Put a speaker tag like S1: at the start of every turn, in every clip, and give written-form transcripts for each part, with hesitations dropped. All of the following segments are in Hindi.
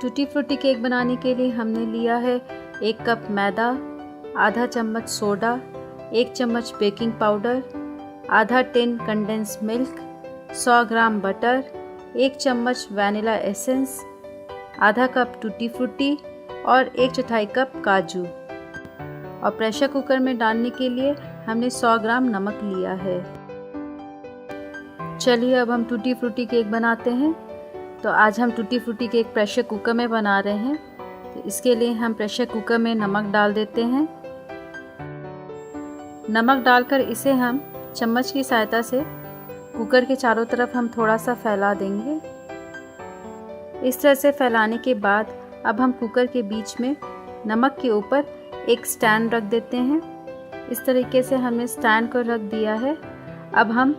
S1: टूटी फ्रूटी केक बनाने के लिए हमने लिया है 1 कप मैदा, आधा चम्मच सोडा, 1 चम्मच बेकिंग पाउडर, आधा टिन कंडेंस मिल्क, 100 ग्राम बटर, 1 चम्मच वैनिला एसेंस, आधा कप टूटी फ्रूटी और 1/4 कप काजू। और प्रेशर कुकर में डालने के लिए हमने 100 ग्राम नमक लिया है। चलिए अब हम टूटी फ्रूटी केक बनाते हैं। तो आज हम tutti frutti cake pressure cooker में बना रहे हैं। तो इसके लिए हम प्रेशर कुकर में नमक डाल देते हैं। नमक डालकर इसे हम चम्मच की सहायता से कुकर के चारों तरफ हम थोड़ा सा फैला देंगे। इस तरह से फैलाने के बाद अब हम कुकर के बीच में नमक के ऊपर एक स्टैंड रख देते हैं। इस तरीके से हमने स्टैंड को रख दिया है। अब हम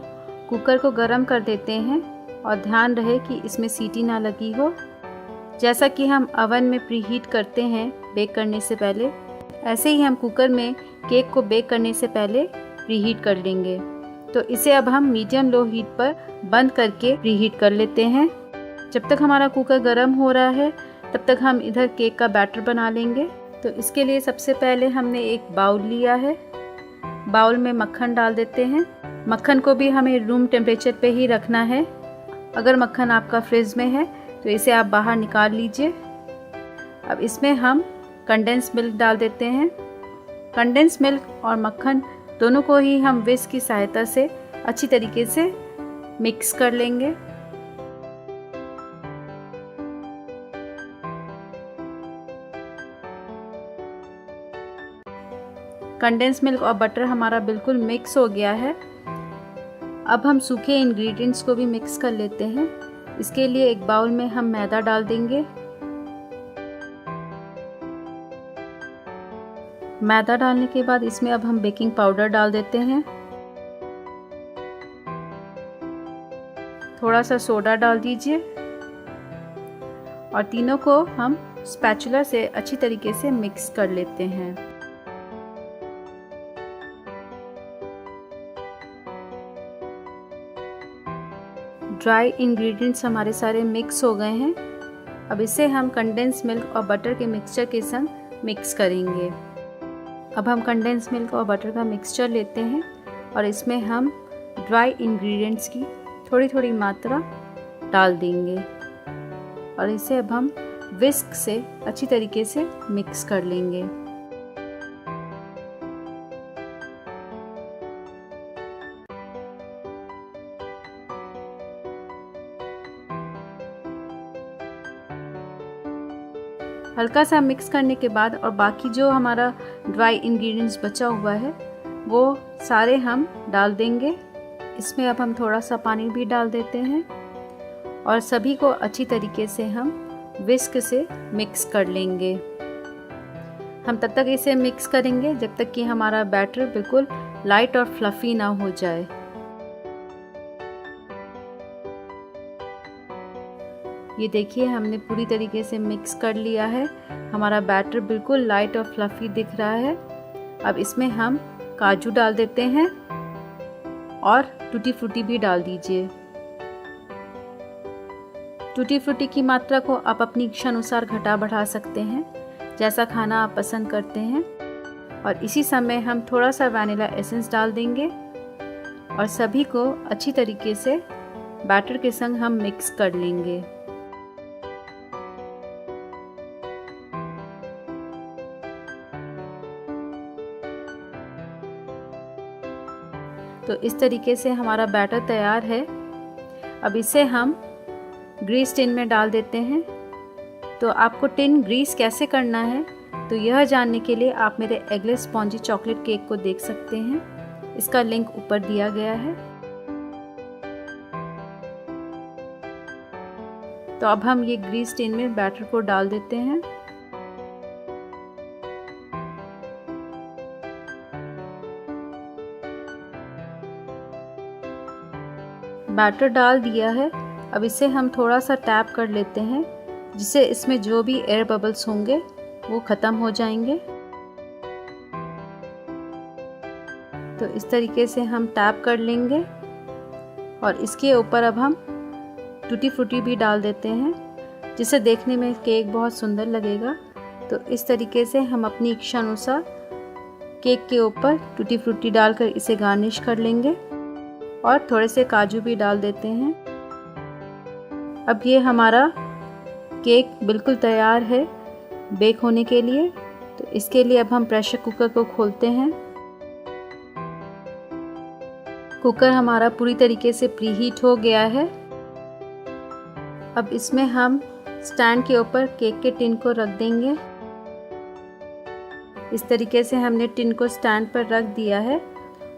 S1: कुकर को गर्म कर देते हैं और ध्यान रहे कि इसमें सीटी ना लगी हो। जैसा कि हम ओवन में प्रीहीट करते हैं बेक करने से पहले, ऐसे ही हम कुकर में केक को बेक करने से पहले प्रीहीट कर लेंगे। तो इसे अब हम मीडियम लो हीट पर बंद करके प्रीहीट कर लेते हैं। जब तक हमारा कुकर गर्म हो रहा है तब तक हम इधर केक का बैटर बना लेंगे। तो इसके लिए सबसे पहले हमने एक बाउल लिया है। बाउल में मक्खन डाल देते हैं। मक्खन को भी हमें रूम टेम्परेचर पे ही रखना है। अगर मक्खन आपका फ्रिज में है तो इसे आप बाहर निकाल लीजिए। अब इसमें हम कंडेंस मिल्क डाल देते हैं। कंडेंस मिल्क और मक्खन दोनों को ही हम विस्क की सहायता से अच्छी तरीके से मिक्स कर लेंगे। कंडेंस मिल्क और बटर हमारा बिल्कुल मिक्स हो गया है। अब हम सूखे इंग्रेडिएंट्स को भी मिक्स कर लेते हैं। इसके लिए एक बाउल में हम मैदा डाल देंगे। मैदा डालने के बाद इसमें अब हम बेकिंग पाउडर डाल देते हैं। थोड़ा सा सोडा डाल दीजिए और तीनों को हम स्पैचुला से अच्छी तरीके से मिक्स कर लेते हैं। ड्राई इंग्रेडिएंट्स हमारे सारे मिक्स हो गए हैं। अब इसे हम कंडेंस मिल्क और बटर के मिक्सचर के संग मिक्स करेंगे। अब हम कंडेंस मिल्क और बटर का मिक्सचर लेते हैं और इसमें हम ड्राई इंग्रेडिएंट्स की थोड़ी थोड़ी मात्रा डाल देंगे और इसे अब हम विस्क से अच्छी तरीके से मिक्स कर लेंगे। हल्का सा मिक्स करने के बाद और बाकी जो हमारा ड्राई इंग्रेडिएंट्स बचा हुआ है वो सारे हम डाल देंगे। इसमें अब हम थोड़ा सा पानी भी डाल देते हैं और सभी को अच्छी तरीके से हम विस्क से मिक्स कर लेंगे। हम तब तक इसे मिक्स करेंगे जब तक कि हमारा बैटर बिल्कुल लाइट और फ्लफ़ी ना हो जाए। ये देखिए हमने पूरी तरीके से मिक्स कर लिया है। हमारा बैटर बिल्कुल लाइट और फ्लफ़ी दिख रहा है। अब इसमें हम काजू डाल देते हैं और टूटी फ्रूटी भी डाल दीजिए। टूटी फ्रूटी की मात्रा को आप अपनी इच्छा अनुसार घटा बढ़ा सकते हैं, जैसा खाना आप पसंद करते हैं। और इसी समय हम थोड़ा सा वैनिला एसेंस डाल देंगे और सभी को अच्छी तरीके से बैटर के संग हम मिक्स कर लेंगे। तो इस तरीके से हमारा बैटर तैयार है। अब इसे हम ग्रीस टिन में डाल देते हैं। तो आपको टिन ग्रीस कैसे करना है तो यह जानने के लिए आप मेरे एगलेस स्पॉन्जी चॉकलेट केक को देख सकते हैं। इसका लिंक ऊपर दिया गया है। तो अब हम ये ग्रीस टिन में बैटर को डाल देते हैं। बैटर डाल दिया है। अब इसे हम थोड़ा सा टैप कर लेते हैं जिससे इसमें जो भी एयर बबल्स होंगे वो ख़त्म हो जाएंगे। तो इस तरीके से हम टैप कर लेंगे और इसके ऊपर अब हम टूटी फ्रूटी भी डाल देते हैं। जिससे देखने में केक बहुत सुंदर लगेगा। तो इस तरीके से हम अपनी इच्छा अनुसार केक के ऊपर टूटी फ्रूटी डालकर इसे गार्निश कर लेंगे और थोड़े से काजू भी डाल देते हैं। अब ये हमारा केक बिल्कुल तैयार है बेक होने के लिए। तो इसके लिए अब हम प्रेशर कुकर को खोलते हैं। कुकर हमारा पूरी तरीके से प्रीहीट हो गया है। अब इसमें हम स्टैंड के ऊपर केक के टिन को रख देंगे। इस तरीके से हमने टिन को स्टैंड पर रख दिया है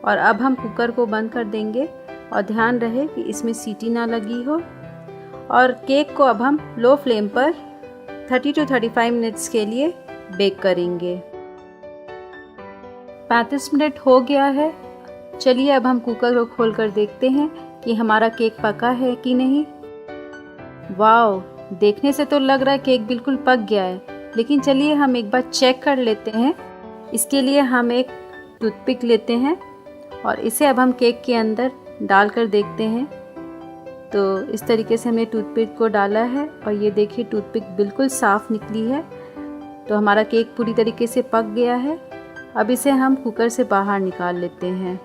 S1: और अब हम कुकर को बंद कर देंगे और ध्यान रहे कि इसमें सीटी ना लगी हो। और केक को अब हम लो फ्लेम पर 30 to 35 मिनट्स के लिए बेक करेंगे। 35 मिनट हो गया है। चलिए अब हम कुकर को खोलकर देखते हैं कि हमारा केक पका है कि नहीं। वाओ, देखने से तो लग रहा है केक बिल्कुल पक गया है, लेकिन चलिए हम एक बार चेक कर लेते हैं। इसके लिए हम एक टूथपिक लेते हैं और इसे अब हम केक के अंदर डालकर देखते हैं। तो इस तरीके से हमने टूथपिक को डाला है और ये देखिए टूथपिक बिल्कुल साफ़ निकली है। तो हमारा केक पूरी तरीके से पक गया है। अब इसे हम कुकर से बाहर निकाल लेते हैं।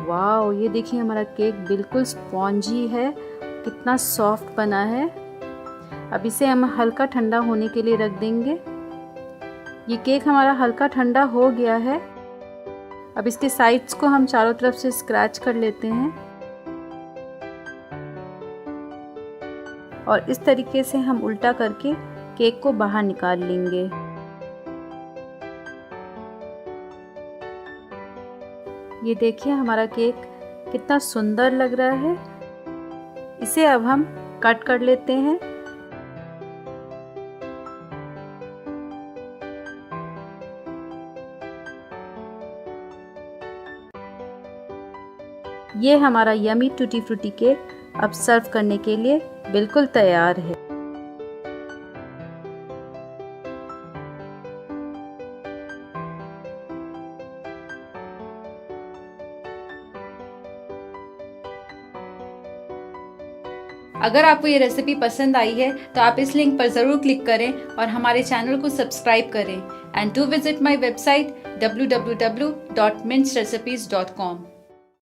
S1: वाओ, ये देखिए हमारा केक बिल्कुल स्पॉन्जी है, कितना सॉफ्ट बना है। अब इसे हम हल्का ठंडा होने के लिए रख देंगे। ये केक हमारा हल्का ठंडा हो गया है। अब इसके साइड्स को हम चारों तरफ से स्क्रैच कर लेते हैं और इस तरीके से हम उल्टा करके केक को बाहर निकाल लेंगे। ये देखिए हमारा केक कितना सुंदर लग रहा है। इसे अब हम कट कर लेते हैं। ये हमारा यमी टूटी फ्रूटी केक अब सर्व करने के लिए बिल्कुल तैयार है।
S2: अगर आपको ये रेसिपी पसंद आई है तो आप इस लिंक पर ज़रूर क्लिक करें और हमारे चैनल को सब्सक्राइब करें। And do visit my website www.mincedrecipes.com।